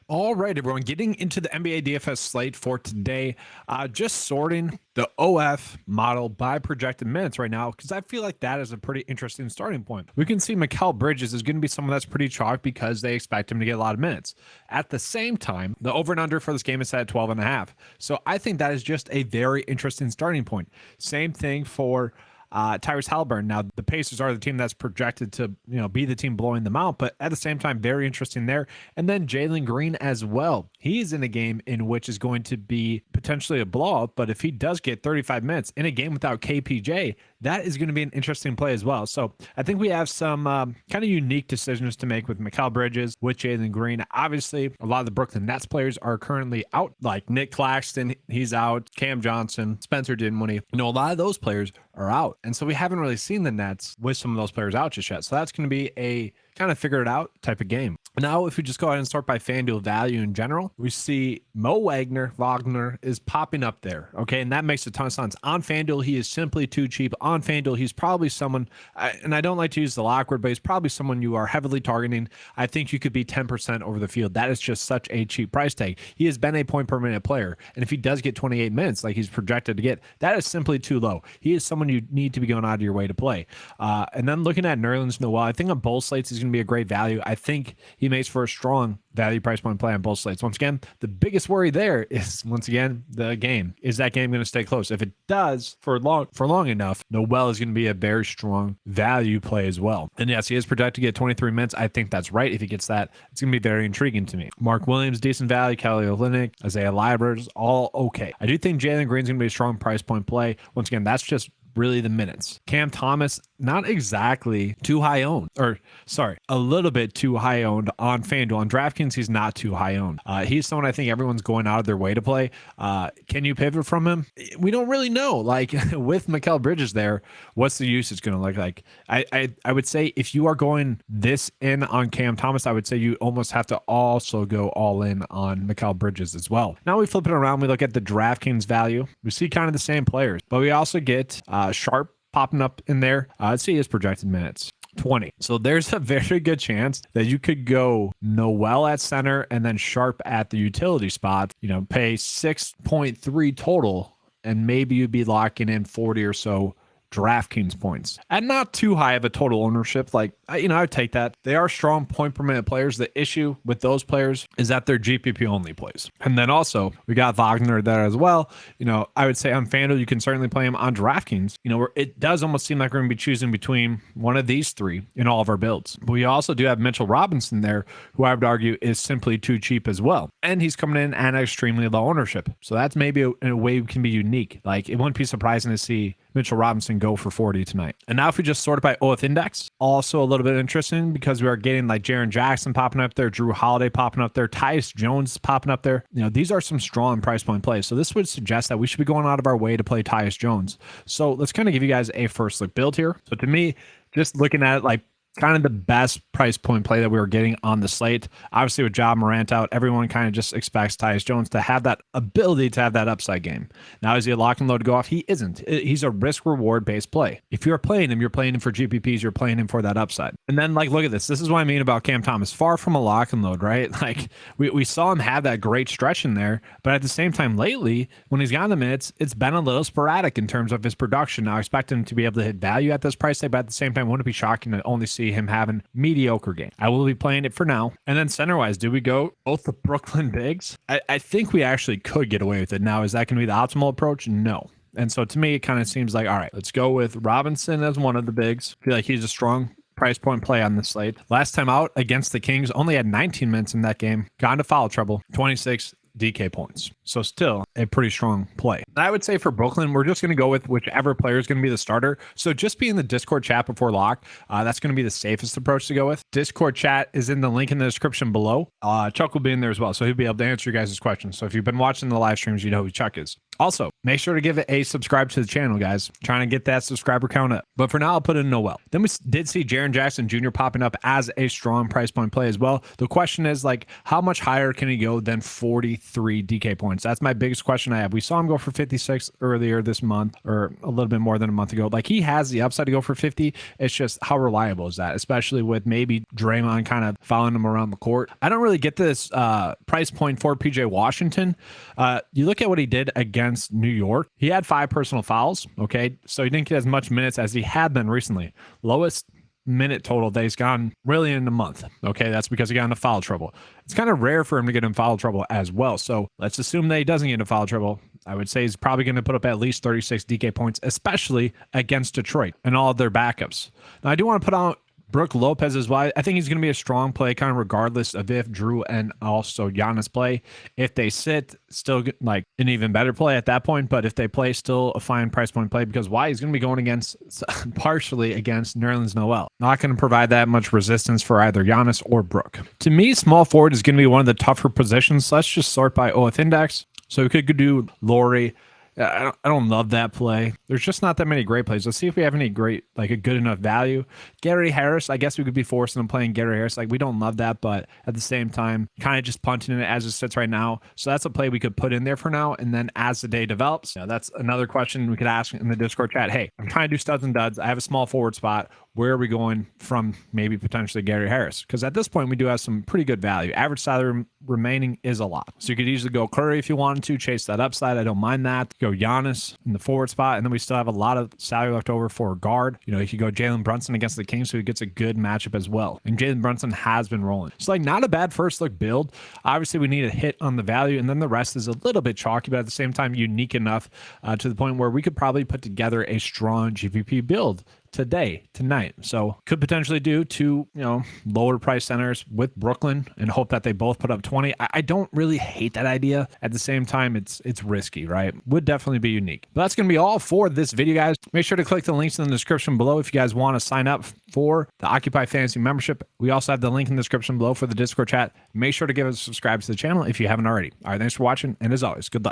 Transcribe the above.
All right, everyone, getting into the NBA DFS slate for today. Just sorting the OF model by projected minutes right now, because I feel like that is a pretty interesting starting point. We can see Mikal Bridges is going to be someone that's pretty chalk because they expect him to get a lot of minutes. At the same time, the over and under for this game is set at 12.5. So I think that is just a very interesting starting point. Same thing for Tyrese Halliburton. Now, the Pacers are the team that's projected to, be the team blowing them out, but at the same time, very interesting there. And then Jalen Green as well. He's in a game in which is going to be potentially a blowout, but if he does get 35 minutes in a game without KPJ, that is going to be an interesting play as well. So I think we have some kind of unique decisions to make with Mikal Bridges, with Jalen Green. Obviously, a lot of the Brooklyn Nets players are currently out, like Nick Claxton, he's out, Cam Johnson, Spencer Dinwiddie. A lot of those players are out. And so we haven't really seen the Nets with some of those players out just yet. So that's going to be a kind of figure it out type of game. Now, if we just go ahead and start by FanDuel value in general, we see Mo Wagner is popping up there. Okay. And that makes a ton of sense. On FanDuel, he is simply too cheap. On FanDuel, he's probably someone, and I don't like to use the lock word, but he's probably someone you are heavily targeting. I think you could be 10% over the field. That is just such a cheap price tag. He has been a point per minute player. And if he does get 28 minutes, like he's projected to get, that is simply too low. He is someone you need to be going out of your way to play. And then looking at Nerlens Noel, I think on both slates, he's going to be a great value. I think he makes for a strong value price point play on both slates. Once again, the biggest worry there is, once again, the game. Is that game going to stay close? If it does for long enough, Noel is going to be a very strong value play as well. And yes, he is projected to get 23 minutes. I think that's right. If he gets that, it's going to be very intriguing to me. Mark Williams, decent value. Kelly Olynyk, Isaiah Livers, all okay. I do think Jalen Green's going to be a strong price point play. Once again, that's just really the minutes. Cam Thomas, not exactly too high owned, a little bit too high owned on FanDuel. On DraftKings, he's not too high owned. He's someone I think everyone's going out of their way to play. Can you pivot from him? We don't really know. Like with Mikal Bridges there, what's the usage going to look like? I would say if you are going this in on Cam Thomas, I would say you almost have to also go all in on Mikal Bridges as well. Now we flip it around. We look at the DraftKings value. We see kind of the same players, but we also get Sharp popping up in there. Let's see his projected minutes. 20. So there's a very good chance that you could go Noel at center and then Sharp at the utility spot, pay 6.3 total, and maybe you'd be locking in 40 or so DraftKings points and not too high of a total ownership. Like, I would take that. They are strong point per minute players. The issue with those players is that they're GPP only plays. And then also we got Wagner there as well. I would say on FanDuel, you can certainly play him. On DraftKings, where it does almost seem like we're going to be choosing between one of these three in all of our builds. But we also do have Mitchell Robinson there, who I would argue is simply too cheap as well. And he's coming in at extremely low ownership. So that's maybe a way we can be unique. Like, it wouldn't be surprising to see Mitchell Robinson go for 40 tonight. And now if we just sort it by OF index, also a little bit interesting because we are getting like Jaren Jackson popping up there, Drew Holiday popping up there, Tyus Jones popping up there. These are some strong price point plays. So this would suggest that we should be going out of our way to play Tyus Jones. So let's kind of give you guys a first look build here. So to me, just looking at it, like, kind of the best price point play that we were getting on the slate. Obviously, with Ja Morant out, everyone kind of just expects Tyus Jones to have that ability to have that upside game. Now, is he a lock and load to go off? He isn't. He's a risk-reward based play. If you're playing him for GPPs, you're playing him for that upside. And then, like, look at this. This is what I mean about Cam Thomas. Far from a lock and load, right? Like, we saw him have that great stretch in there, but at the same time, lately, when he's gotten the minutes, it's been a little sporadic in terms of his production. Now, I expect him to be able to hit value at this price tag, but at the same time, wouldn't it be shocking to only see him having mediocre game? I will be playing it for now. And then center-wise, do we go both the Brooklyn bigs? I think we actually could get away with it. Now, is that going to be the optimal approach? No. And so to me, it kind of seems like, all right, let's go with Robinson as one of the bigs. I feel like he's a strong price point play on the slate. Last time out against the Kings, only had 19 minutes in that game. Got into foul trouble, 26 DK points. So still a pretty strong play. And I would say for Brooklyn, we're just going to go with whichever player is going to be the starter. So just be in the Discord chat before lock. That's going to be the safest approach to go with. Discord chat is in the link in the description below. Chuck will be in there as well, so he'll be able to answer you guys' questions. So if you've been watching the live streams, you know who Chuck is. Also, make sure to give it a subscribe to the channel, guys. Trying to get that subscriber count up. But for now, I'll put in Noel. Then we did see Jaren Jackson Jr. popping up as a strong price point play as well. The question is, like, how much higher can he go than 43 DK points? That's my biggest question I have. We saw him go for 56 earlier this month, or a little bit more than a month ago. Like, he has the upside to go for 50. It's just how reliable is that, especially with maybe Draymond kind of following him around the court. I don't really get this price point for PJ Washington. You look at what he did against New York. He had 5 personal fouls. Okay, so he didn't get as much minutes as he had been recently. Lowest minute total that he's gone really in a month. Okay, that's because he got into foul trouble. It's kind of rare for him to get in foul trouble as well. So let's assume that he doesn't get into foul trouble. I would say he's probably going to put up at least 36 DK points, especially against Detroit and all of their backups. Now, I do want to put out Brook Lopez as well. I think he's going to be a strong play, kind of regardless of if Drew and also Giannis play. If they sit, still like an even better play at that point. But if they play, still a fine price point play, because why? He's going to be going against partially against Nerlens Noel. Not going to provide that much resistance for either Giannis or Brook. To me, small forward is going to be one of the tougher positions. Let's just sort by OF index. So we could do Laurie. I don't love that play. There's just not that many great plays. Let's see if we have any great, like a good enough value. Gary Harris, I guess we could be forcing him playing Gary Harris. Like, we don't love that, but at the same time, kind of just punting it as it sits right now. So that's a play we could put in there for now. And then as the day develops, that's another question we could ask in the Discord chat. Hey, I'm trying to do studs and duds. I have a small forward spot. Where are we going from maybe potentially Gary Harris? Because at this point, we do have some pretty good value. Average salary remaining is a lot. So you could easily go Curry if you wanted to, chase that upside. I don't mind that. Go Giannis in the forward spot. And then we still have a lot of salary left over for a guard. You could go Jalen Brunson against the Kings, so he gets a good matchup as well. And Jalen Brunson has been rolling. So like, not a bad first look build. Obviously, we need a hit on the value, and then the rest is a little bit chalky, but at the same time, unique enough to the point where we could probably put together a strong GPP build tonight. So could potentially do 2, lower price centers with Brooklyn and hope that they both put up 20. I don't really hate that idea. At the same time, it's risky, right? Would definitely be unique. But that's going to be all for this video, guys. Make sure to click the links in the description below if you guys want to sign up for the Occupy Fantasy membership. We also have the link in the description below for the Discord chat. Make sure to give us a subscribe to the channel if you haven't already. All right, thanks for watching, and as always, good luck.